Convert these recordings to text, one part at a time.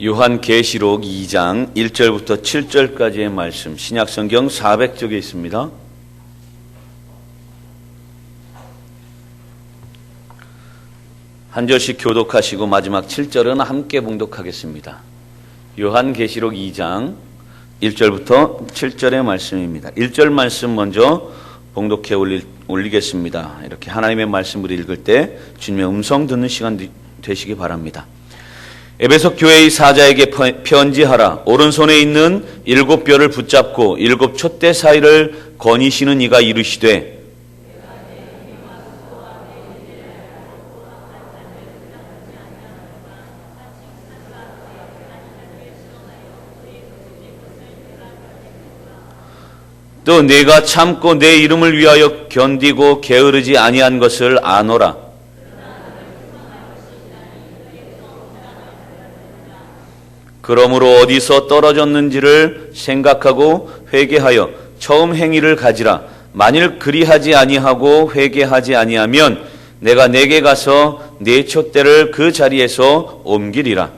요한계시록 2장 1절부터 7절까지의 말씀, 신약성경 400쪽에 있습니다. 한 절씩 교독하시고 마지막 7절은 함께 봉독하겠습니다. 요한계시록 2장 1절부터 7절의 말씀입니다. 1절 말씀 먼저 봉독해 올리겠습니다. 이렇게 하나님의 말씀을 읽을 때 주님의 음성 듣는 시간 되시기 바랍니다. 에베소 교회의 사자에게 편지하라. 오른손에 있는 7뼈를 붙잡고 7 촛대 사이를 거니시는 이가 이르시되 또 내가 참고 내 이름을 위하여 견디고 게으르지 아니한 것을 아노라. 그러므로 어디서 떨어졌는지를 생각하고 회개하여 처음 행위를 가지라. 만일 그리하지 아니하고 회개하지 아니하면 내가 내게 가서 네 촛대를 그 자리에서 옮기리라.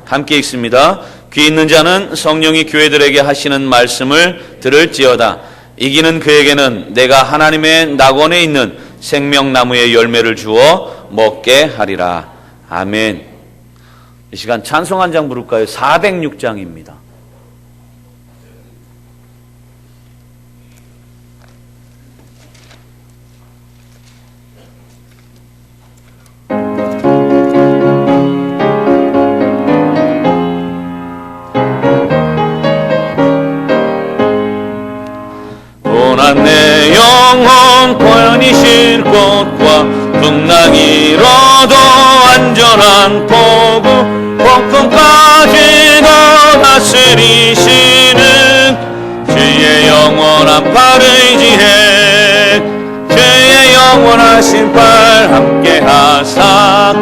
함께 읽습니다. 귀 있는 자는 성령이 교회들에게 하시는 말씀을 들을지어다. 이기는 그에게는 내가 하나님의 낙원에 있는 생명나무의 열매를 주어 먹게 하리라. 아멘. 이 시간 찬송 한 장 부를까요? 406장입니다. 내 영혼 고연히 쉴 곳과 풍랑이로도 안전한 포구 폭풍까지도 다스리시는 주의 영원한 팔 의지해 주의 영원하신 팔 함께 하사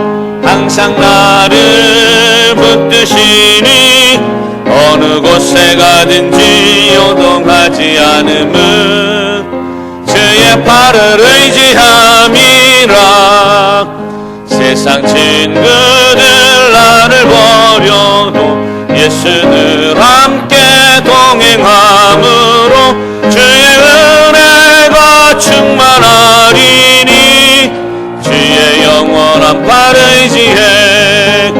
항상 나를 붙드시니 어느 곳에 가든지 요동하지 않음은 주의 팔을 의지함이라. 세상 친구들 나를 버려도 예수 늘 함께 동행함으로 주의 은혜가 충만하리니 주의 영원한 팔 의지해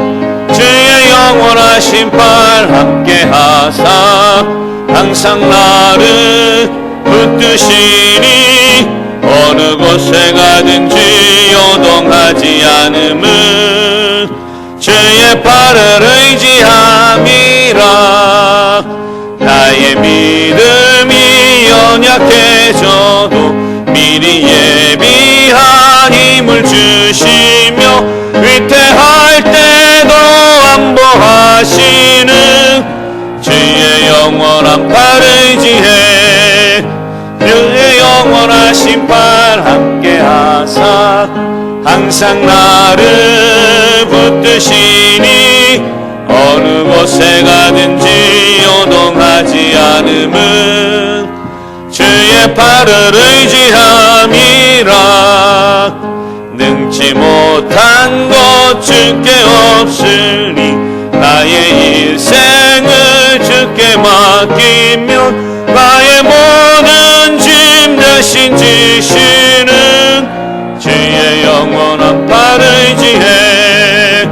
주의 영원하신 팔 함께 하사 항상 나를 붙드시니 어느 곳에 가든지 요동하지 않음은 주의 팔을 의지함이라. 나의 믿음이 연약해져도 미리 예비한 힘을 주시며 위태할 때도 안보하시는 주의 영원한 팔 의지해 주의 영원하신 팔 함께 하사 항상 나를 붙드시니 어느 곳에 가든지 요동하지 않음은 주의 팔을 의지함이라. 능치 못한 것 주께 없으니 나의 일생을 주께 맡기며 나의 모든 짐 대신 지시는 주의 영원한 팔 의지해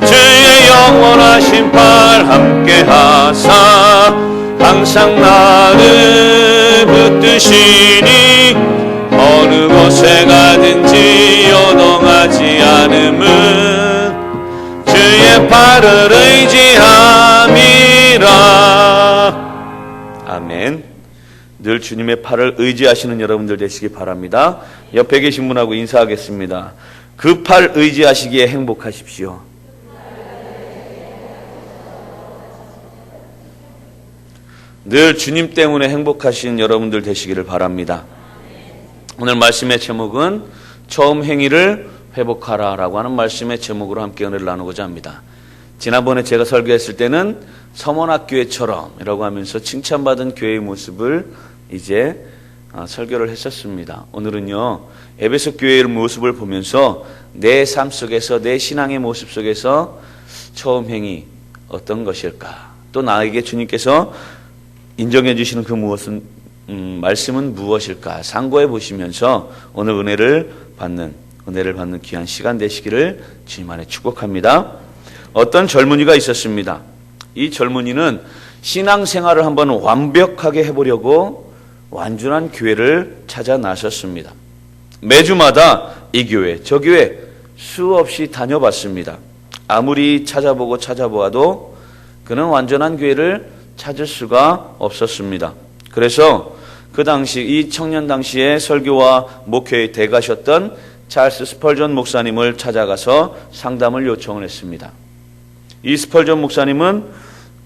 주의 영원하신 팔 함께 하사 항상 나를 붙드시니 어느 곳에 가든지 요동하지 않음은 주의 팔을 의지함이라. 아멘. 늘 주님의 팔을 의지하시는 여러분들 되시기 바랍니다. 옆에 계신 분하고 인사하겠습니다. 그 팔 의지하시기에 행복하십시오. 늘 주님 때문에 행복하신 여러분들 되시기를 바랍니다. 오늘 말씀의 제목은 처음 행위를 회복하라 라고 하는 말씀의 제목으로 함께 은혜를 나누고자 합니다. 지난번에 제가 설교했을 때는 서원학교회처럼 이라고 하면서 칭찬받은 교회의 모습을 이제 설교를 했었습니다. 오늘은요, 에베소 교회의 모습을 보면서 내 삶 속에서, 내 신앙의 모습 속에서 처음 행위 어떤 것일까? 또 나에게 주님께서 인정해 주시는 그 말씀은 무엇일까? 상고해 보시면서 오늘 은혜를 받는 귀한 시간 되시기를 주님 안에 축복합니다. 어떤 젊은이가 있었습니다. 이 젊은이는 신앙생활을 한번 완벽하게 해보려고 완전한 교회를 찾아 나섰습니다. 매주마다 이 교회, 저 교회 수없이 다녀봤습니다. 아무리 찾아보아도 그는 완전한 교회를 찾을 수가 없었습니다. 그래서 그 당시, 이 청년 당시에 설교와 목회의 대가셨던 찰스 스펄전 목사님을 찾아가서 상담을 요청을 했습니다. 이 스펄전 목사님은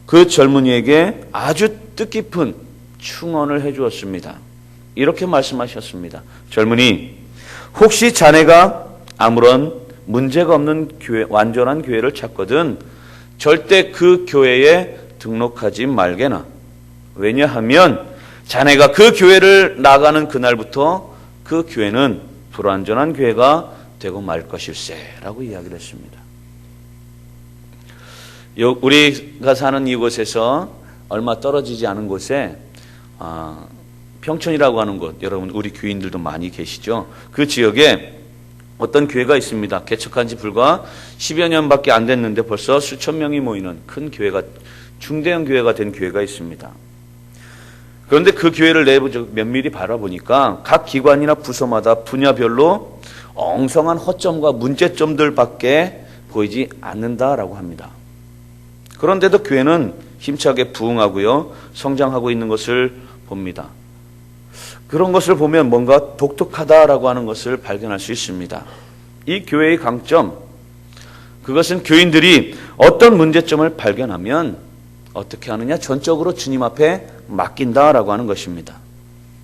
그 젊은이에게 아주 뜻깊은 충언을 해주었습니다. 이렇게 말씀하셨습니다. 젊은이, 혹시 자네가 아무런 문제가 없는 교회, 완전한 교회를 찾거든 절대 그 교회에 등록하지 말게나. 왜냐하면 자네가 그 교회를 나가는 그날부터 그 교회는 불완전한 교회가 되고 말 것일세 라고 이야기를 했습니다. 우리가 사는 이곳에서 얼마 떨어지지 않은 곳에 평촌이라고 하는 곳, 여러분 우리 교인들도 많이 계시죠. 그 지역에 어떤 교회가 있습니다. 개척한 지 불과 10여 년밖에 안 됐는데 벌써 수천 명이 모이는 큰 교회가, 중대형 교회가 된 교회가 있습니다. 그런데 그 교회를 면밀히 바라보니까 각 기관이나 부서마다 분야별로 엉성한 허점과 문제점들밖에 보이지 않는다라고 합니다. 그런데도 교회는 힘차게 부흥하고요, 성장하고 있는 것을 봅니다. 그런 것을 보면 뭔가 독특하다라고 하는 것을 발견할 수 있습니다. 이 교회의 강점, 그것은 교인들이 어떤 문제점을 발견하면 어떻게 하느냐? 전적으로 주님 앞에 맡긴다라고 하는 것입니다.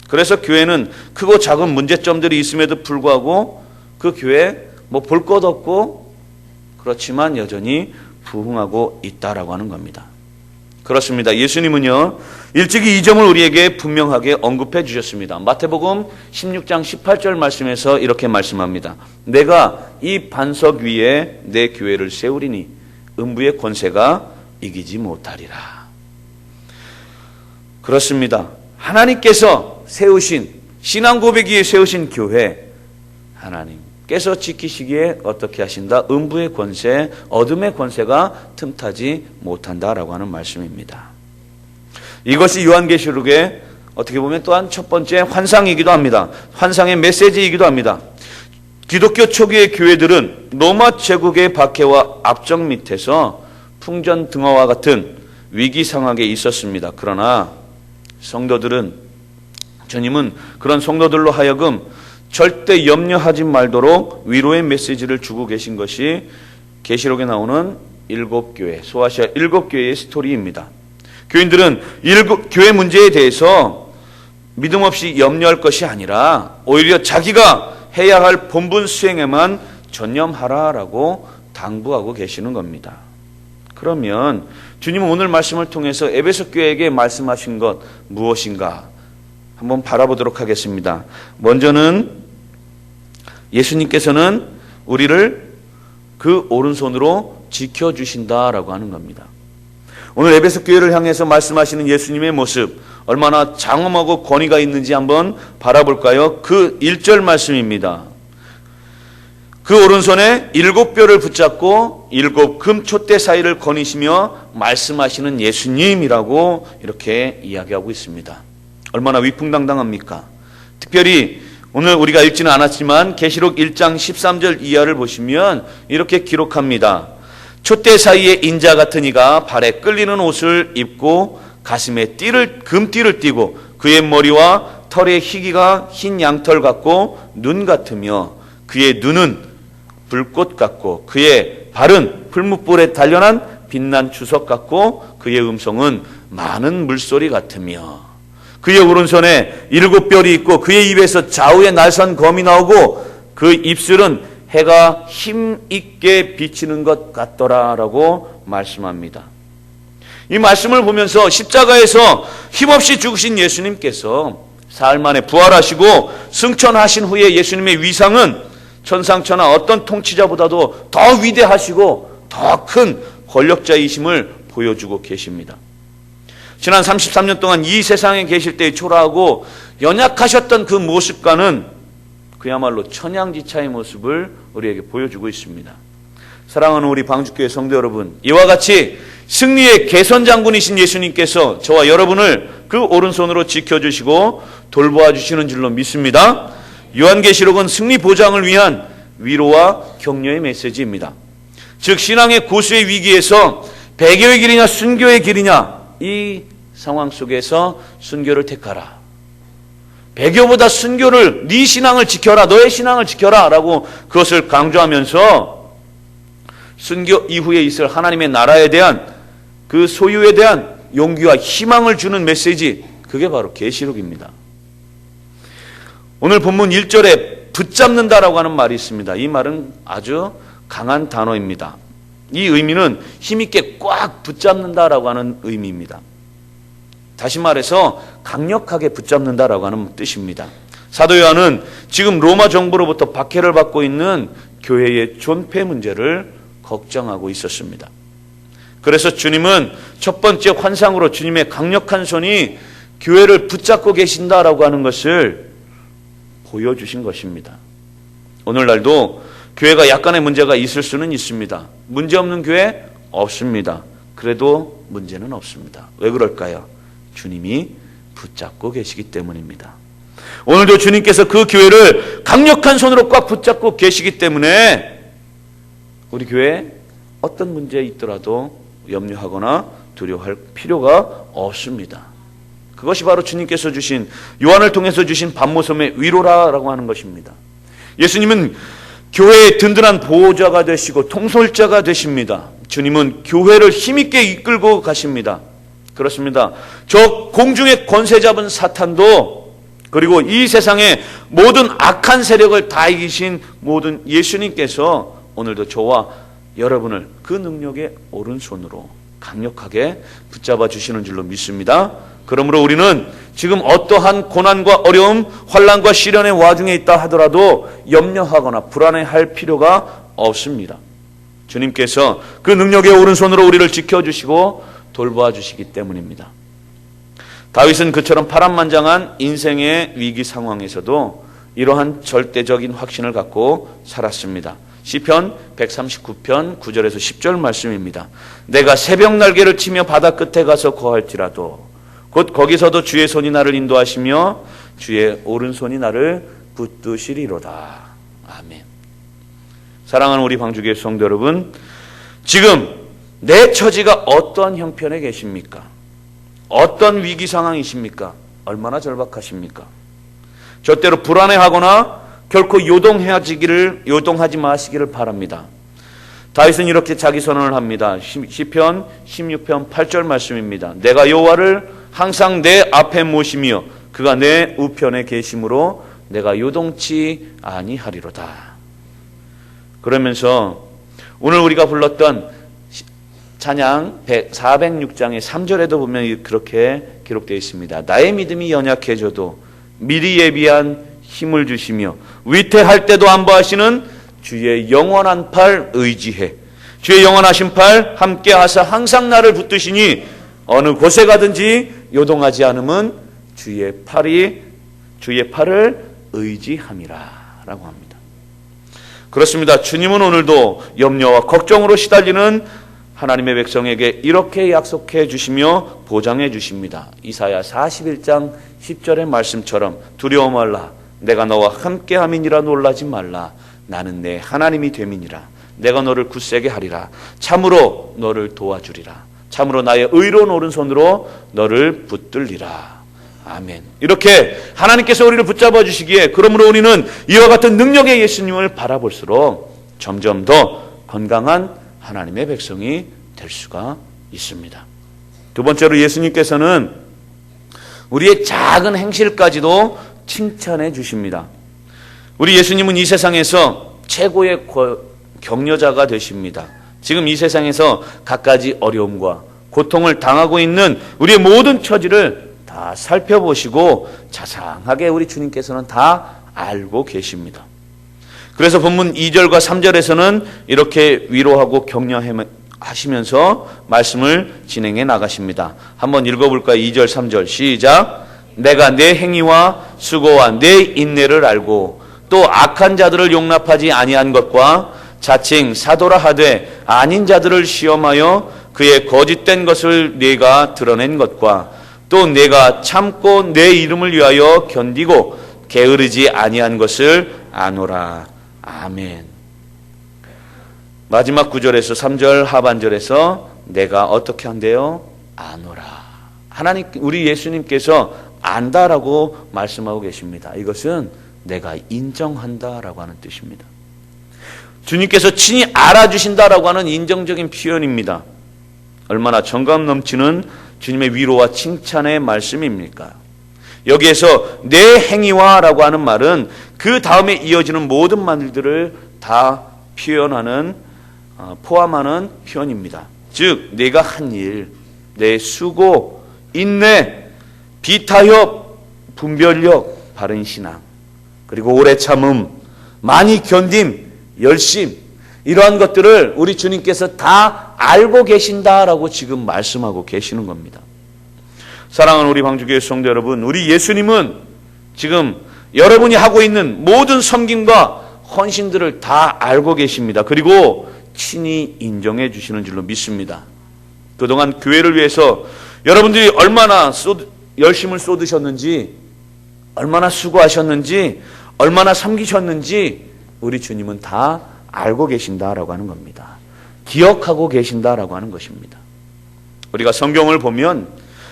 그래서 교회는 크고 작은 문제점들이 있음에도 불구하고 그 교회에 볼 것 없고 그렇지만 여전히 부흥하고 있다라고 하는 겁니다. 그렇습니다. 예수님은요, 일찍이 이 점을 우리에게 분명하게 언급해 주셨습니다. 마태복음 16장 18절 말씀에서 이렇게 말씀합니다. 내가 이 반석 위에 내 교회를 세우리니 음부의 권세가 이기지 못하리라. 그렇습니다. 하나님께서 세우신, 신앙 고백 위에 세우신 교회, 하나님께서 지키시기에 어떻게 하신다? 음부의 권세, 어둠의 권세가 틈타지 못한다라고 하는 말씀입니다. 이것이 요한계시록의 어떻게 보면 또한 첫 번째 환상이기도 합니다. 환상의 메시지이기도 합니다. 기독교 초기의 교회들은 로마 제국의 박해와 압정 밑에서 풍전등화와 같은 위기 상황에 있었습니다. 그러나 주님은 그런 성도들로 하여금 절대 염려하지 말도록 위로의 메시지를 주고 계신 것이 계시록에 나오는 7교회, 소아시아 7교회의 스토리입니다. 교인들은 교회 문제에 대해서 믿음 없이 염려할 것이 아니라 오히려 자기가 해야 할 본분 수행에만 전념하라라고 당부하고 계시는 겁니다. 그러면 주님은 오늘 말씀을 통해서 에베소 교회에게 말씀하신 것 무엇인가 한번 바라보도록 하겠습니다. 먼저는 예수님께서는 우리를 그 오른손으로 지켜주신다라고 하는 겁니다. 오늘 에베소 교회를 향해서 말씀하시는 예수님의 모습, 얼마나 장엄하고 권위가 있는지 한번 바라볼까요? 그 1절 말씀입니다. 그 오른손에 7뼈를 붙잡고 7 금촛대 사이를 거니시며 말씀하시는 예수님이라고 이렇게 이야기하고 있습니다. 얼마나 위풍당당합니까? 특별히 오늘 우리가 읽지는 않았지만 계시록 1장 13절 이하를 보시면 이렇게 기록합니다. 촛대 사이에 인자 같은 이가 발에 끌리는 옷을 입고 가슴에 금띠를 띠고 그의 머리와 털의 희기가 흰 양털 같고 눈 같으며 그의 눈은 불꽃 같고 그의 발은 풀무불에 단련한 빛난 주석 같고 그의 음성은 많은 물소리 같으며 그의 오른손에 7뼈리 있고 그의 입에서 좌우에 날선 검이 나오고 그 입술은 해가 힘있게 비치는 것 같더라라고 말씀합니다. 이 말씀을 보면서 십자가에서 힘없이 죽으신 예수님께서 사흘 만에 부활하시고 승천하신 후에 예수님의 위상은 천상천하 어떤 통치자보다도 더 위대하시고 더 큰 권력자이심을 보여주고 계십니다. 지난 33년 동안 이 세상에 계실 때의 초라하고 연약하셨던 그 모습과는 그야말로 천양지차의 모습을 우리에게 보여주고 있습니다. 사랑하는 우리 방주교회 성도 여러분, 이와 같이 승리의 개선장군이신 예수님께서 저와 여러분을 그 오른손으로 지켜주시고 돌보아 주시는 줄로 믿습니다. 요한계시록은 승리 보장을 위한 위로와 격려의 메시지입니다. 즉 신앙의 고수의 위기에서 배교의 길이냐 순교의 길이냐, 이 상황 속에서 순교를 택하라. 배교보다 순교를, 네 신앙을 지켜라, 너의 신앙을 지켜라 라고 그것을 강조하면서 순교 이후에 있을 하나님의 나라에 대한 그 소유에 대한 용기와 희망을 주는 메시지, 그게 바로 계시록입니다. 오늘 본문 1절에 붙잡는다라고 하는 말이 있습니다. 이 말은 아주 강한 단어입니다. 이 의미는 힘있게 꽉 붙잡는다라고 하는 의미입니다. 다시 말해서 강력하게 붙잡는다라고 하는 뜻입니다. 사도 요한은 지금 로마 정부로부터 박해를 받고 있는 교회의 존폐 문제를 걱정하고 있었습니다. 그래서 주님은 첫 번째 환상으로 주님의 강력한 손이 교회를 붙잡고 계신다라고 하는 것을 보여주신 것입니다. 오늘날도 교회가 약간의 문제가 있을 수는 있습니다. 문제없는 교회 없습니다. 그래도 문제는 없습니다. 왜 그럴까요? 주님이 붙잡고 계시기 때문입니다. 오늘도 주님께서 그 교회를 강력한 손으로 꽉 붙잡고 계시기 때문에 우리 교회에 어떤 문제 있더라도 염려하거나 두려워할 필요가 없습니다. 그것이 바로 주님께서 주신, 요한을 통해서 주신 반모섬의 위로라고 하는 것입니다. 예수님은 교회의 든든한 보호자가 되시고 통솔자가 되십니다. 주님은 교회를 힘있게 이끌고 가십니다. 그렇습니다. 저 공중의 권세 잡은 사탄도, 그리고 이 세상의 모든 악한 세력을 다 이기신 모든 예수님께서 오늘도 저와 여러분을 그 능력의 오른손으로 강력하게 붙잡아 주시는 줄로 믿습니다. 그러므로 우리는 지금 어떠한 고난과 어려움, 환난과 시련의 와중에 있다 하더라도 염려하거나 불안해할 필요가 없습니다. 주님께서 그 능력의 오른손으로 우리를 지켜주시고 돌보아 주시기 때문입니다. 다윗은 그처럼 파란만장한 인생의 위기 상황에서도 이러한 절대적인 확신을 갖고 살았습니다. 시편 139편 9절에서 10절 말씀입니다. 내가 새벽 날개를 치며 바다 끝에 가서 거할지라도 곧 거기서도 주의 손이 나를 인도하시며 주의 오른손이 나를 붙드시리로다. 아멘. 사랑하는 우리 방주교회 성도 여러분, 지금 내 처지가 어떤 형편에 계십니까? 어떤 위기 상황이십니까? 얼마나 절박하십니까? 절대로 불안해하거나 결코 요동하지 마시기를 바랍니다. 다윗은 이렇게 자기 선언을 합니다. 시편 16편 8절 말씀입니다. 내가 여호와를 항상 내 앞에 모시며 그가 내 우편에 계심으로 내가 요동치 아니하리로다. 그러면서 오늘 우리가 불렀던 찬양 406장의 3절에도 보면 그렇게 기록되어 있습니다. 나의 믿음이 연약해져도 미리 예비한 힘을 주시며 위태할 때도 안보하시는 주의 영원한 팔 의지해. 주의 영원하신 팔 함께 하사 항상 나를 붙드시니 어느 곳에 가든지 요동하지 않음은 주의 팔을 의지함이라 라고 합니다. 그렇습니다. 주님은 오늘도 염려와 걱정으로 시달리는 하나님의 백성에게 이렇게 약속해 주시며 보장해 주십니다. 이사야 41장 10절의 말씀처럼 두려워 말라. 내가 너와 함께함이니라 놀라지 말라. 나는 내 하나님이 됨이니라. 내가 너를 굳세게 하리라. 참으로 너를 도와주리라. 참으로 나의 의로운 오른손으로 너를 붙들리라. 아멘. 이렇게 하나님께서 우리를 붙잡아 주시기에, 그러므로 우리는 이와 같은 능력의 예수님을 바라볼수록 점점 더 건강한 하나님의 백성이 될 수가 있습니다. 두 번째로 예수님께서는 우리의 작은 행실까지도 칭찬해 주십니다. 우리 예수님은 이 세상에서 최고의 격려자가 되십니다. 지금 이 세상에서 갖가지 어려움과 고통을 당하고 있는 우리의 모든 처지를 다 다 살펴보시고 자상하게 우리 주님께서는 다 알고 계십니다. 그래서 본문 2절과 3절에서는 이렇게 위로하고 격려하시면서 말씀을 진행해 나가십니다. 한번 읽어볼까요? 2절 3절 시작. 내가 내 행위와 수고와 내 인내를 알고 또 악한 자들을 용납하지 아니한 것과 자칭 사도라 하되 아닌 자들을 시험하여 그의 거짓된 것을 네가 드러낸 것과 또 내가 참고 내 이름을 위하여 견디고 게으르지 아니한 것을 아노라. 아멘. 마지막 구절에서 3절 하반절에서 내가 어떻게 한대요? 아노라. 하나님, 우리 예수님께서 안다라고 말씀하고 계십니다. 이것은 내가 인정한다라고 하는 뜻입니다. 주님께서 친히 알아주신다라고 하는 인정적인 표현입니다. 얼마나 정감 넘치는 주님의 위로와 칭찬의 말씀입니까? 여기에서 내 행위와라고 하는 말은 그 다음에 이어지는 모든 말들을 다 표현하는, 포함하는 표현입니다. 즉 내가 한 일, 내 수고, 인내, 비타협, 분별력, 바른 신앙, 그리고 오래 참음, 많이 견딤, 열심, 이러한 것들을 우리 주님께서 다 알고 계신다라고 지금 말씀하고 계시는 겁니다. 사랑하는 우리 방주교회 성도 여러분, 우리 예수님은 지금 여러분이 하고 있는 모든 섬김과 헌신들을 다 알고 계십니다. 그리고 친히 인정해 주시는 줄로 믿습니다. 그동안 교회를 위해서 여러분들이 얼마나 열심을 쏟으셨는지, 얼마나 수고하셨는지, 얼마나 섬기셨는지 우리 주님은 다 알고 계신다라고 하는 겁니다. 기억하고 계신다라고 하는 것입니다. 우리가 성경을 보면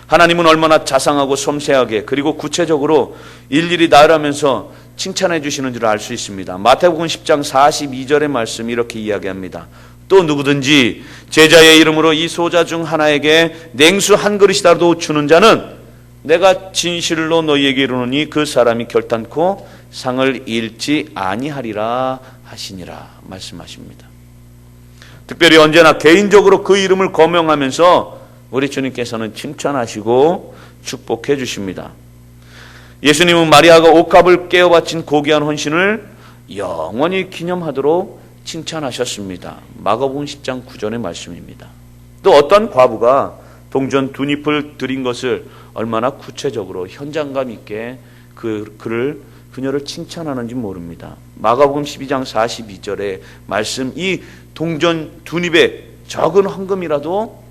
하나님은 얼마나 자상하고 섬세하게 그리고 구체적으로 일일이 나열하면서 칭찬해 주시는 줄 알 수 있습니다. 마태복음 10장 42절의 말씀 이렇게 이야기합니다. 또 누구든지 제자의 이름으로 이 소자 중 하나에게 냉수 한 그릇이라도 주는 자는 내가 진실로 너희에게 이르노니 그 사람이 결단코 상을 잃지 아니하리라 하시니라 말씀하십니다. 특별히 언제나 개인적으로 그 이름을 거명하면서 우리 주님께서는 칭찬하시고 축복해 주십니다. 예수님은 마리아가 옷값을 깨어 바친 고귀한 헌신을 영원히 기념하도록 칭찬하셨습니다. 마가복음 10장 9절의 말씀입니다. 또 어떤 과부가 동전 2잎을 드린 것을 얼마나 구체적으로 현장감 있게 그녀를 칭찬하는지 모릅니다. 마가복음 12장 42절의 말씀, 이 동전 2잎의 적은 헌금이라도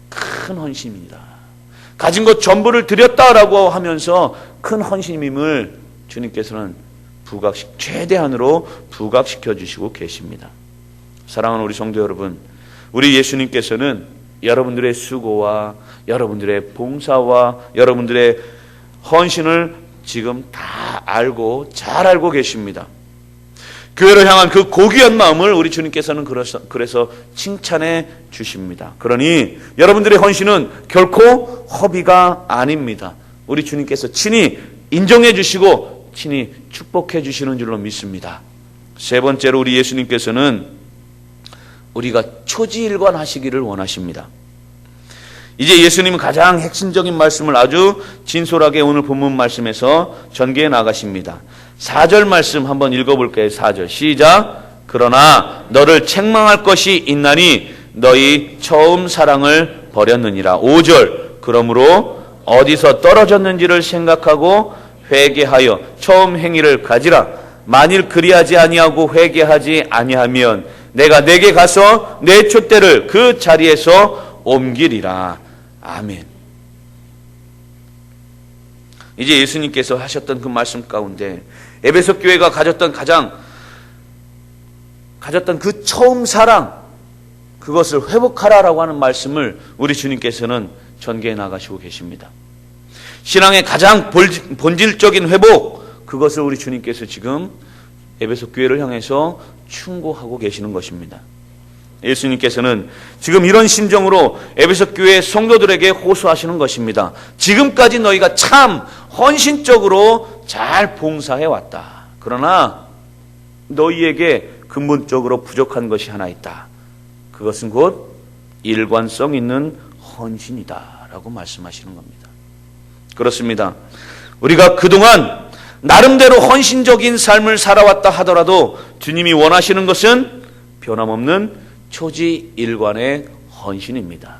큰 헌신입니다. 가진 것 전부를 드렸다라고 하면서 큰 헌신임을 주님께서는 최대한으로 부각시켜 주시고 계십니다. 사랑하는 우리 성도 여러분, 우리 예수님께서는 여러분들의 수고와 여러분들의 봉사와 여러분들의 헌신을 지금 다 알고 잘 알고 계십니다. 교회를 향한 그 고귀한 마음을 우리 주님께서는 그래서 칭찬해 주십니다. 그러니 여러분들의 헌신은 결코 허비가 아닙니다. 우리 주님께서 친히 인정해 주시고 친히 축복해 주시는 줄로 믿습니다. 세 번째로 우리 예수님께서는 우리가 초지일관하시기를 원하십니다. 이제 예수님은 가장 핵심적인 말씀을 아주 진솔하게 오늘 본문 말씀에서 전개해 나가십니다. 4절 말씀 한번 읽어볼까요? 4절 시작. 그러나 너를 책망할 것이 있나니 너희 처음 사랑을 버렸느니라. 5절 그러므로 어디서 떨어졌는지를 생각하고 회개하여 처음 행위를 가지라. 만일 그리하지 아니하고 회개하지 아니하면 내가 내게 가서 내 촛대를 그 자리에서 옮기리라. 아멘. 이제 예수님께서 하셨던 그 말씀 가운데 에베소 교회가 가졌던 그 처음 사랑, 그것을 회복하라라고 하는 말씀을 우리 주님께서는 전개해 나가시고 계십니다. 신앙의 가장 본질적인 회복, 그것을 우리 주님께서 지금 에베소 교회를 향해서 충고하고 계시는 것입니다. 예수님께서는 지금 이런 심정으로 에베소 교회 성도들에게 호소하시는 것입니다. 지금까지 너희가 참 헌신적으로 잘 봉사해 왔다. 그러나 너희에게 근본적으로 부족한 것이 하나 있다. 그것은 곧 일관성 있는 헌신이다 라고 말씀하시는 겁니다. 그렇습니다. 우리가 그동안 나름대로 헌신적인 삶을 살아왔다 하더라도 주님이 원하시는 것은 변함없는 초지일관의 헌신입니다.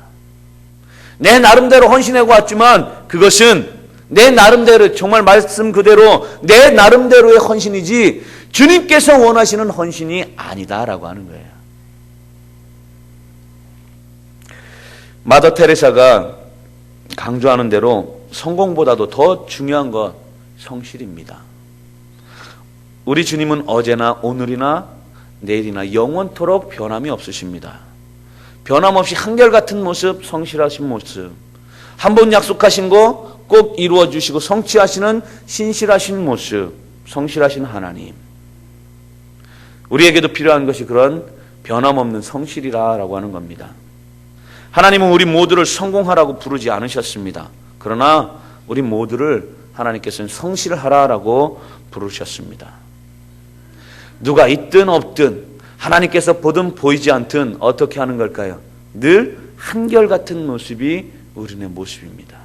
내 나름대로 헌신하고 왔지만 그것은 내 나름대로, 정말 말씀 그대로 내 나름대로의 헌신이지 주님께서 원하시는 헌신이 아니다라고 하는 거예요. 마더 테레사가 강조하는 대로 성공보다도 더 중요한 것 성실입니다. 우리 주님은 어제나 오늘이나 내일이나 영원토록 변함이 없으십니다. 변함없이 한결같은 모습, 성실하신 모습, 한 번 약속하신 거 꼭 이루어 주시고 성취하시는 신실하신 모습, 성실하신 하나님. 우리에게도 필요한 것이 그런 변함없는 성실이라고 하는 겁니다. 하나님은 우리 모두를 성공하라고 부르지 않으셨습니다. 그러나 우리 모두를 하나님께서는 성실하라고 부르셨습니다. 누가 있든 없든 하나님께서 보든 보이지 않든 어떻게 하는 걸까요? 늘 한결같은 모습이 우리의 모습입니다.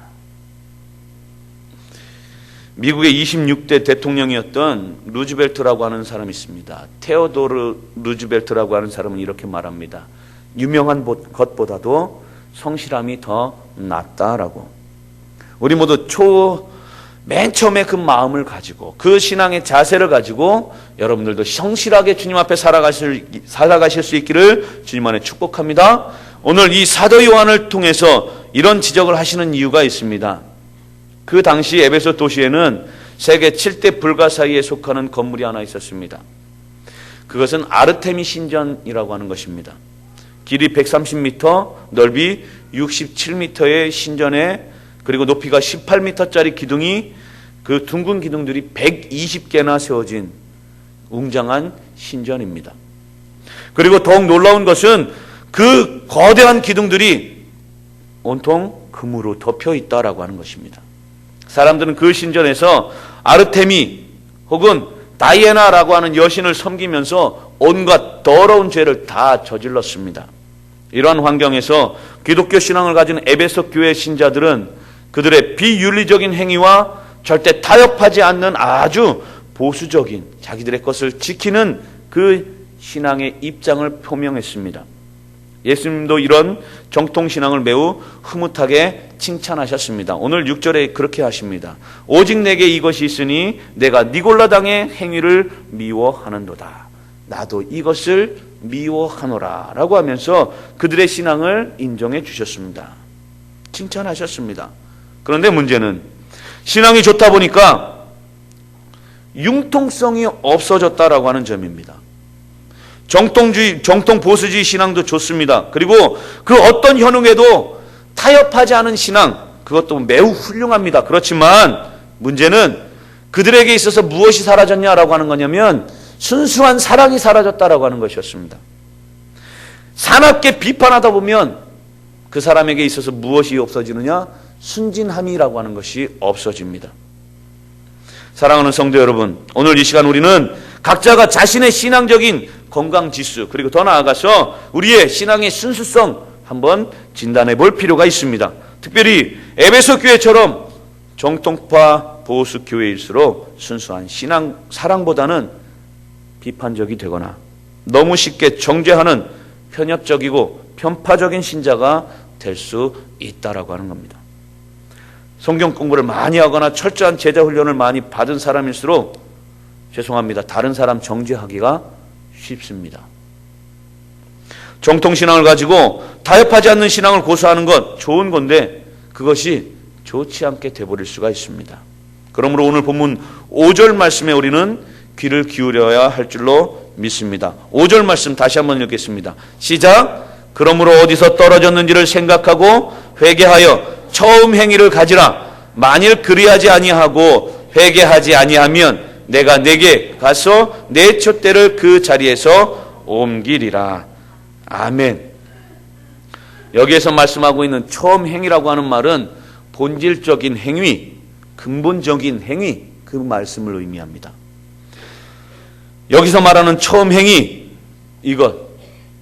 미국의 26대 대통령이었던 루즈벨트라고 하는 사람이 있습니다. 테오도르 루즈벨트라고 하는 사람은 이렇게 말합니다. 유명한 것보다도 성실함이 더 낫다라고. 우리 모두 맨 처음에 그 마음을 가지고 그 신앙의 자세를 가지고 여러분들도 성실하게 주님 앞에 살아가실 수 있기를 주님 안에 축복합니다. 오늘 이 사도 요한을 통해서 이런 지적을 하시는 이유가 있습니다. 그 당시 에베소 도시에는 세계 7대 불가사의에 속하는 건물이 하나 있었습니다. 그것은 아르테미 신전이라고 하는 것입니다. 길이 130m, 넓이 67m의 신전에 그리고 높이가 18m짜리 기둥이 그 둥근 기둥들이 120개나 세워진 웅장한 신전입니다. 그리고 더욱 놀라운 것은 그 거대한 기둥들이 온통 금으로 덮여 있다라고 하는 것입니다. 사람들은 그 신전에서 아르테미 혹은 다이애나라고 하는 여신을 섬기면서 온갖 더러운 죄를 다 저질렀습니다. 이러한 환경에서 기독교 신앙을 가진 에베소 교회 신자들은 그들의 비윤리적인 행위와 절대 타협하지 않는 아주 보수적인 자기들의 것을 지키는 그 신앙의 입장을 표명했습니다. 예수님도 이런 정통신앙을 매우 흐뭇하게 칭찬하셨습니다. 오늘 6절에 그렇게 하십니다. 오직 내게 이것이 있으니 내가 니골라당의 행위를 미워하는도다. 나도 이것을 미워하노라 라고 하면서 그들의 신앙을 인정해 주셨습니다. 칭찬하셨습니다. 그런데 문제는 신앙이 좋다 보니까 융통성이 없어졌다라고 하는 점입니다. 정통 보수주의 신앙도 좋습니다. 그리고 그 어떤 현혹에도 타협하지 않은 신앙, 그것도 매우 훌륭합니다. 그렇지만 문제는 그들에게 있어서 무엇이 사라졌냐라고 하는 거냐면 순수한 사랑이 사라졌다라고 하는 것이었습니다. 사납게 비판하다 보면 그 사람에게 있어서 무엇이 없어지느냐? 순진함이라고 하는 것이 없어집니다. 사랑하는 성도 여러분, 오늘 이 시간 우리는 각자가 자신의 신앙적인 건강지수 그리고 더 나아가서 우리의 신앙의 순수성 한번 진단해 볼 필요가 있습니다. 특별히 에베소 교회처럼 정통파 보수 교회일수록 순수한 신앙 사랑보다는 비판적이 되거나 너무 쉽게 정죄하는 편협적이고 편파적인 신자가 될 수 있다라고 하는 겁니다. 성경 공부를 많이 하거나 철저한 제자 훈련을 많이 받은 사람일수록 죄송합니다. 다른 사람 정죄하기가 쉽습니다. 정통신앙을 가지고 타협하지 않는 신앙을 고수하는 것 좋은 건데 그것이 좋지 않게 돼버릴 수가 있습니다. 그러므로 오늘 본문 5절 말씀에 우리는 귀를 기울여야 할 줄로 믿습니다. 5절 말씀 다시 한번 읽겠습니다. 시작. 그러므로 어디서 떨어졌는지를 생각하고 회개하여 처음 행위를 가지라. 만일 그리하지 아니하고 회개하지 아니하면 내가 내게 가서 내 촛대를 그 자리에서 옮기리라. 아멘. 여기에서 말씀하고 있는 처음 행위라고 하는 말은 본질적인 행위, 근본적인 행위, 그 말씀을 의미합니다. 여기서 말하는 처음 행위, 이것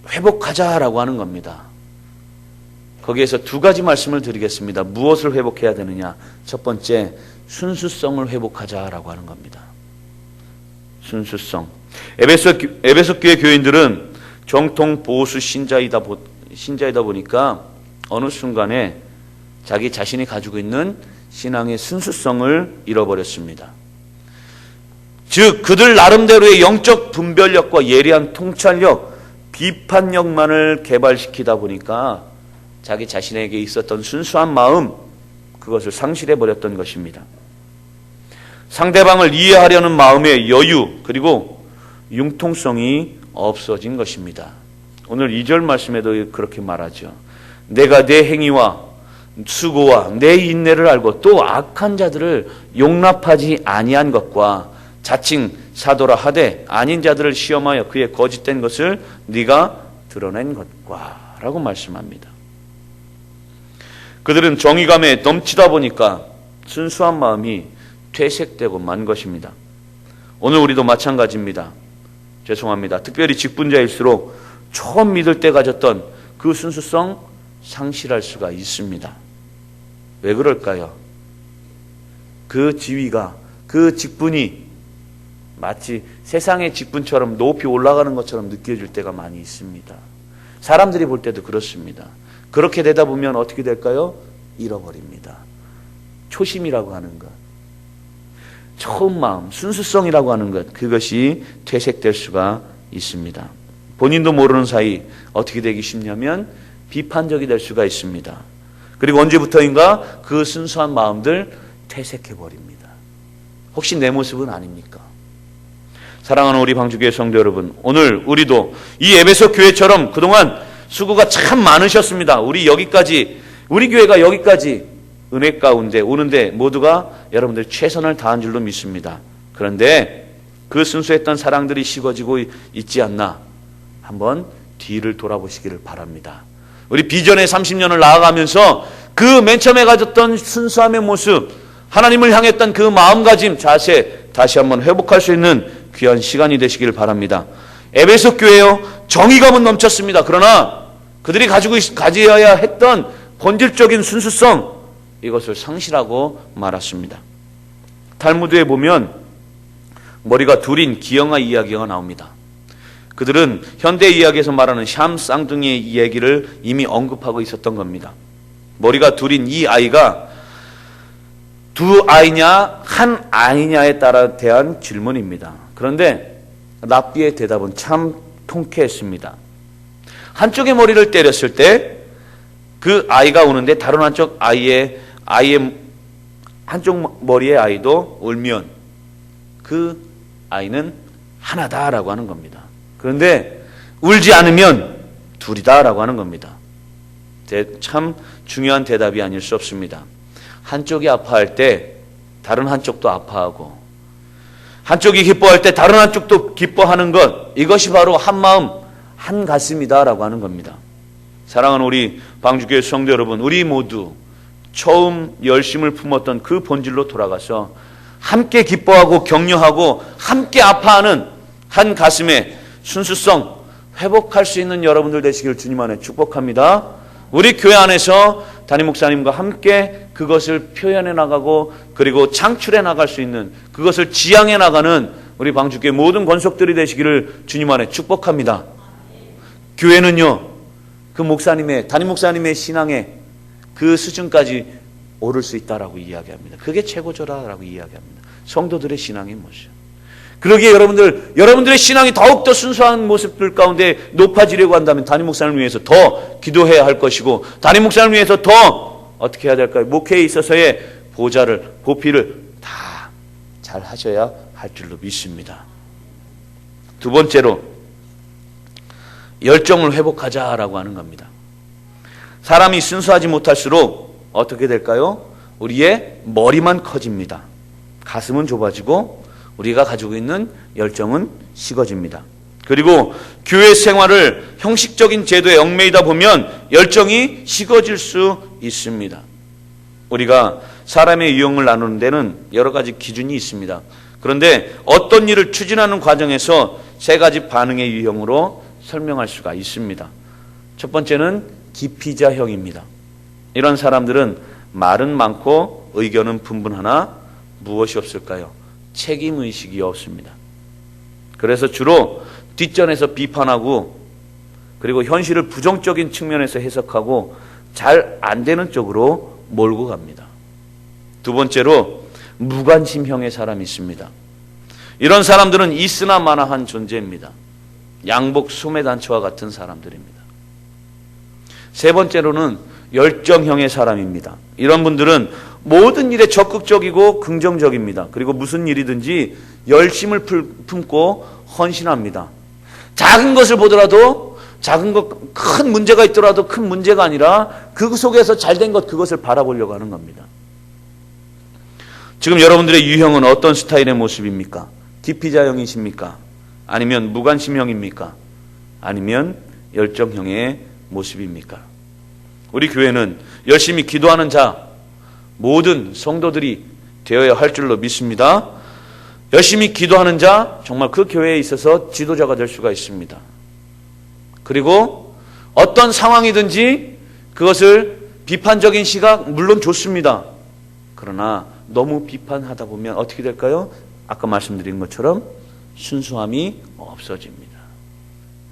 회복하자라고 하는 겁니다. 거기에서 두 가지 말씀을 드리겠습니다. 무엇을 회복해야 되느냐? 첫 번째, 순수성을 회복하자라고 하는 겁니다. 순수성. 에베소 교회 교인들은 정통 보수 신자이다 보니까 어느 순간에 자기 자신이 가지고 있는 신앙의 순수성을 잃어버렸습니다. 즉 그들 나름대로의 영적 분별력과 예리한 통찰력, 비판력만을 개발시키다 보니까 자기 자신에게 있었던 순수한 마음, 그것을 상실해버렸던 것입니다. 상대방을 이해하려는 마음의 여유, 그리고 융통성이 없어진 것입니다. 오늘 2절 말씀에도 그렇게 말하죠. 내가 내 행위와 수고와 내 인내를 알고 또 악한 자들을 용납하지 아니한 것과 자칭 사도라 하되 아닌 자들을 시험하여 그의 거짓된 것을 네가 드러낸 것과 라고 말씀합니다. 그들은 정의감에 넘치다 보니까 순수한 마음이 퇴색되고 만 것입니다. 오늘 우리도 마찬가지입니다. 죄송합니다. 특별히 직분자일수록 처음 믿을 때 가졌던 그 순수성 상실할 수가 있습니다. 왜 그럴까요? 그 지위가, 그 직분이 마치 세상의 직분처럼 높이 올라가는 것처럼 느껴질 때가 많이 있습니다. 사람들이 볼 때도 그렇습니다. 그렇게 되다 보면 어떻게 될까요? 잃어버립니다. 초심이라고 하는 것, 처음 마음, 순수성이라고 하는 것, 그것이 퇴색될 수가 있습니다. 본인도 모르는 사이 어떻게 되기 쉽냐면 비판적이 될 수가 있습니다. 그리고 언제부터인가 그 순수한 마음들 퇴색해버립니다. 혹시 내 모습은 아닙니까? 사랑하는 우리 방주교회 성도 여러분, 오늘 우리도 이 에베소 교회처럼 그동안 수고가 참 많으셨습니다. 우리 교회가 여기까지 은혜 가운데 오는데 모두가 여러분들 최선을 다한 줄로 믿습니다. 그런데 그 순수했던 사랑들이 식어지고 있지 않나 한번 뒤를 돌아보시기를 바랍니다. 우리 비전의 30년을 나아가면서 그 맨 처음에 가졌던 순수함의 모습, 하나님을 향했던 그 마음가짐, 자세 다시 한번 회복할 수 있는 귀한 시간이 되시기를 바랍니다. 에베소 교회요, 정의감은 넘쳤습니다. 그러나 그들이 가져야 했던 본질적인 순수성, 이것을 상실하고 말았습니다. 탈무드에 보면 머리가 둘인 기영아 이야기가 나옵니다. 그들은 현대 이야기에서 말하는 샴 쌍둥이의 이야기를 이미 언급하고 있었던 겁니다. 머리가 둘인 이 아이가 두 아이냐 한 아이냐에 따라 대한 질문입니다. 그런데 랍비의 대답은 참 통쾌했습니다. 한쪽의 머리를 때렸을 때 그 아이가 우는데 다른 한쪽 아이의 한쪽 머리의 아이도 울면 그 아이는 하나다라고 하는 겁니다. 그런데 울지 않으면 둘이다라고 하는 겁니다. 참 중요한 대답이 아닐 수 없습니다. 한쪽이 아파할 때 다른 한쪽도 아파하고, 한쪽이 기뻐할 때 다른 한쪽도 기뻐하는 것, 이것이 바로 한 마음 한 가슴이다라고 하는 겁니다. 사랑하는 우리 방주교회 성도 여러분, 우리 모두 처음 열심을 품었던 그 본질로 돌아가서 함께 기뻐하고 격려하고 함께 아파하는 한 가슴의 순수성 회복할 수 있는 여러분들 되시길 주님 안에 축복합니다. 우리 교회 안에서 담임 목사님과 함께 그것을 표현해 나가고 그리고 창출해 나갈 수 있는, 그것을 지향해 나가는 우리 방주교회 모든 권속들이 되시기를 주님 안에 축복합니다. 교회는요, 그 목사님의, 담임 목사님의 신앙의 그 수준까지 오를 수 있다라고 이야기합니다. 그게 최고조라고 이야기합니다. 성도들의 신앙의 모습. 그러기에 여러분들의 신앙이 더욱더 순수한 모습들 가운데 높아지려고 한다면 담임 목사님을 위해서 더 기도해야 할 것이고, 담임 목사님을 위해서 더 어떻게 해야 될까요? 목회에 있어서의 보필을 다 잘 하셔야 할 줄로 믿습니다. 두 번째로 열정을 회복하자라고 하는 겁니다. 사람이 순수하지 못할수록 어떻게 될까요? 우리의 머리만 커집니다. 가슴은 좁아지고 우리가 가지고 있는 열정은 식어집니다. 그리고 교회 생활을 형식적인 제도에 얽매이다 보면 열정이 식어질 수 있습니다. 우리가 사람의 유형을 나누는 데는 여러 가지 기준이 있습니다. 그런데 어떤 일을 추진하는 과정에서 세 가지 반응의 유형으로 설명할 수가 있습니다. 첫 번째는 기피자형입니다. 이런 사람들은 말은 많고 의견은 분분하나 무엇이 없을까요? 책임의식이 없습니다. 그래서 주로 뒷전에서 비판하고 그리고 현실을 부정적인 측면에서 해석하고 잘 안 되는 쪽으로 몰고 갑니다. 두 번째로 무관심형의 사람이 있습니다. 이런 사람들은 있으나 마나한 존재입니다. 양복 소매단체와 같은 사람들입니다. 세 번째로는 열정형의 사람입니다. 이런 분들은 모든 일에 적극적이고 긍정적입니다. 그리고 무슨 일이든지 열심을 품고 헌신합니다. 작은 것을 보더라도 작은 것, 큰 문제가 있더라도 큰 문제가 아니라 그 속에서 잘된 것, 그것을 바라보려고 하는 겁니다. 지금 여러분들의 유형은 어떤 스타일의 모습입니까? 기피자형이십니까? 아니면 무관심형입니까? 아니면 열정형의 모습입니까? 우리 교회는 열심히 기도하는 자, 모든 성도들이 되어야 할 줄로 믿습니다. 열심히 기도하는 자, 정말 그 교회에 있어서 지도자가 될 수가 있습니다. 그리고 어떤 상황이든지 그것을 비판적인 시각 물론 좋습니다. 그러나 너무 비판하다 보면 어떻게 될까요? 아까 말씀드린 것처럼 순수함이 없어집니다.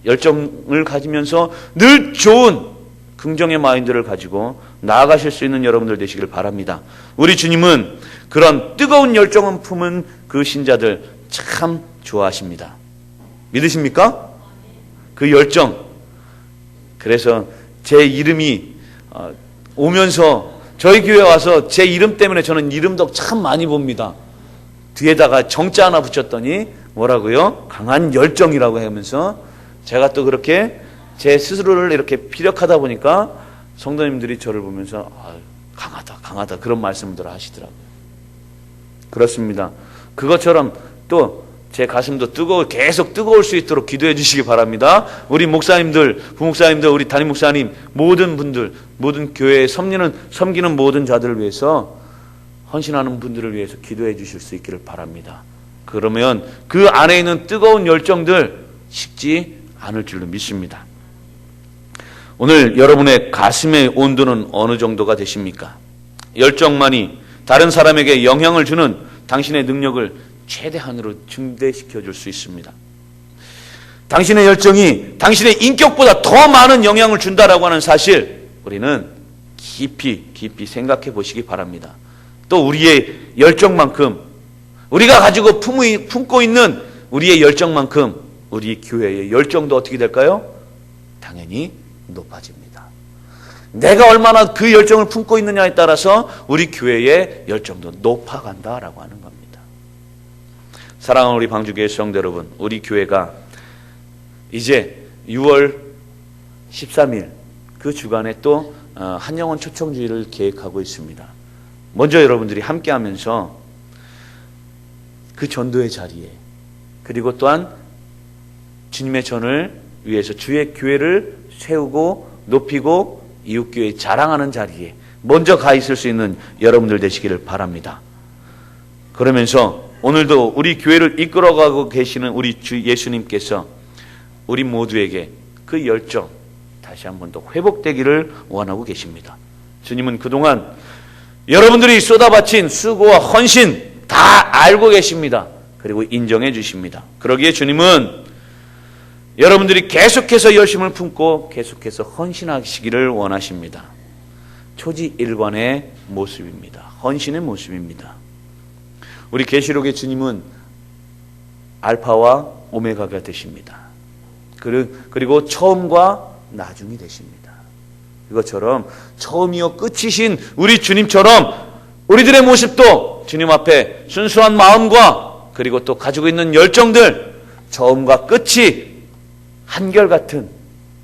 열정을 가지면서 늘 좋은 긍정의 마인드를 가지고 나아가실 수 있는 여러분들 되시길 바랍니다. 우리 주님은 그런 뜨거운 열정을 품은 그 신자들 참 좋아하십니다. 믿으십니까? 그 열정. 그래서 제 이름이 오면서 저희 교회 와서 제 이름 때문에 저는 이름도 참 많이 봅니다. 뒤에다가 정자 하나 붙였더니 뭐라고요? 강한 열정이라고 하면서 제가 또 그렇게 제 스스로를 이렇게 피력하다 보니까 성도님들이 저를 보면서 강하다 그런 말씀들을 하시더라고요. 그렇습니다. 그것처럼 또 제 가슴도 계속 뜨거울 수 있도록 기도해 주시기 바랍니다. 우리 목사님들, 부목사님들, 우리 담임 목사님, 모든 분들, 모든 교회에 섬기는 모든 자들을 위해서 헌신하는 분들을 위해서 기도해 주실 수 있기를 바랍니다. 그러면 그 안에 있는 뜨거운 열정들 식지 않을 줄로 믿습니다. 오늘 여러분의 가슴의 온도는 어느 정도가 되십니까? 열정만이 다른 사람에게 영향을 주는 당신의 능력을 최대한으로 증대시켜 줄 수 있습니다. 당신의 열정이 당신의 인격보다 더 많은 영향을 준다라고 하는 사실 우리는 깊이 생각해 보시기 바랍니다. 또 우리의 열정만큼 우리가 가지고 품고 있는 우리의 열정만큼 우리 교회의 열정도 어떻게 될까요? 당연히 높아집니다. 내가 얼마나 그 열정을 품고 있느냐에 따라서 우리 교회의 열정도 높아간다라고 하는 겁니다. 사랑하는 우리 방주교회 성도 여러분, 우리 교회가 이제 6월 13일 그 주간에 또 한영원 초청주의를 계획하고 있습니다. 먼저 여러분들이 함께하면서 그 전도의 자리에 그리고 또한 주님의 전을 위해서 주의 교회를 세우고 높이고 이웃교회 자랑하는 자리에 먼저 가 있을 수 있는 여러분들 되시기를 바랍니다. 그러면서 오늘도 우리 교회를 이끌어가고 계시는 우리 주 예수님께서 우리 모두에게 그 열정 다시 한번 더 회복되기를 원하고 계십니다. 주님은 그동안 여러분들이 쏟아바친 수고와 헌신 다 알고 계십니다. 그리고 인정해 주십니다. 그러기에 주님은 여러분들이 계속해서 열심을 품고 계속해서 헌신하시기를 원하십니다. 초지일관의 모습입니다. 헌신의 모습입니다. 우리 계시록의 주님은 알파와 오메가가 되십니다. 그리고 처음과 나중이 되십니다. 이것처럼 처음이요 끝이신 우리 주님처럼 우리들의 모습도 주님 앞에 순수한 마음과 그리고 또 가지고 있는 열정들 처음과 끝이 한결같은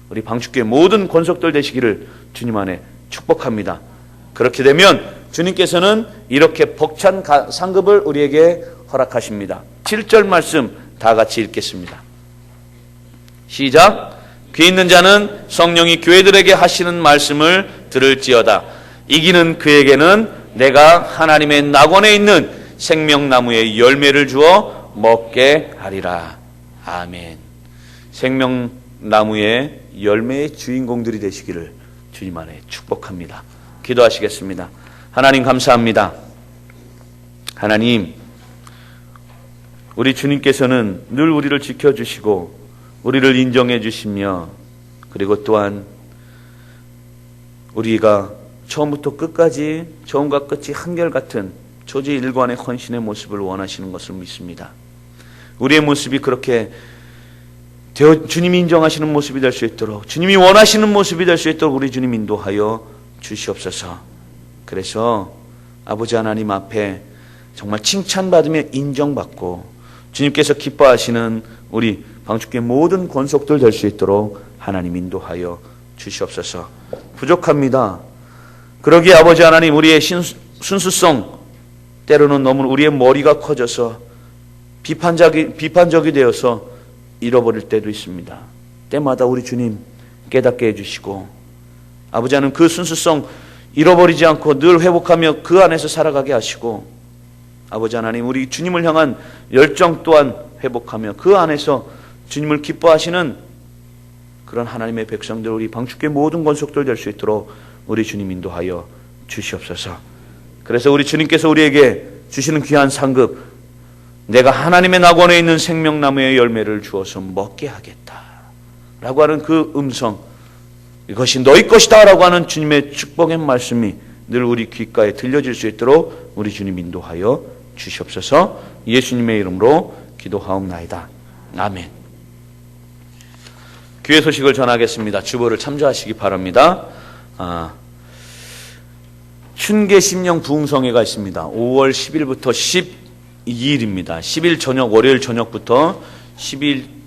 우리 방축교회 모든 권속들 되시기를 주님 안에 축복합니다. 그렇게 되면 주님께서는 이렇게 벅찬 상급을 우리에게 허락하십니다. 7절 말씀 다 같이 읽겠습니다. 시작. 귀 있는 자는 성령이 교회들에게 하시는 말씀을 들을지어다. 이기는 그에게는 내가 하나님의 낙원에 있는 생명나무의 열매를 주어 먹게 하리라. 아멘. 생명나무의 열매의 주인공들이 되시기를 주님 안에 축복합니다. 기도하시겠습니다. 하나님 감사합니다. 하나님, 우리 주님께서는 늘 우리를 지켜주시고 우리를 인정해 주시며, 그리고 또한 우리가 처음부터 끝까지 처음과 끝이 한결같은 초지일관의 헌신의 모습을 원하시는 것을 믿습니다. 우리의 모습이 그렇게 주님이 인정하시는 모습이 될 수 있도록, 주님이 원하시는 모습이 될 수 있도록 우리 주님 인도하여 주시옵소서. 그래서 아버지 하나님 앞에 정말 칭찬받으며 인정받고 주님께서 기뻐하시는 우리 방축교회 모든 권속들 될 수 있도록 하나님 인도하여 주시옵소서. 부족합니다. 그러기에 아버지 하나님, 우리의 순수성, 때로는 너무 우리의 머리가 커져서 비판적이 되어서 잃어버릴 때도 있습니다. 때마다 우리 주님 깨닫게 해주시고, 아버지 하나님 그 순수성 잃어버리지 않고 늘 회복하며 그 안에서 살아가게 하시고, 아버지 하나님 우리 주님을 향한 열정 또한 회복하며 그 안에서 주님을 기뻐하시는 그런 하나님의 백성들, 우리 방축교회 모든 권속들 될 수 있도록 우리 주님 인도하여 주시옵소서. 그래서 우리 주님께서 우리에게 주시는 귀한 상급, 내가 하나님의 낙원에 있는 생명나무의 열매를 주어서 먹게 하겠다 라고 하는 그 음성, 이것이 너희 것이다 라고 하는 주님의 축복의 말씀이 늘 우리 귓가에 들려질 수 있도록 우리 주님 인도하여 주시옵소서. 예수님의 이름으로 기도하옵나이다. 아멘. 교회 소식을 전하겠습니다. 주보를 참조하시기 바랍니다. 춘계 심령 부흥성회가 있습니다. 5월 10일부터 12일입니다. 10일 저녁, 월요일 저녁부터 10일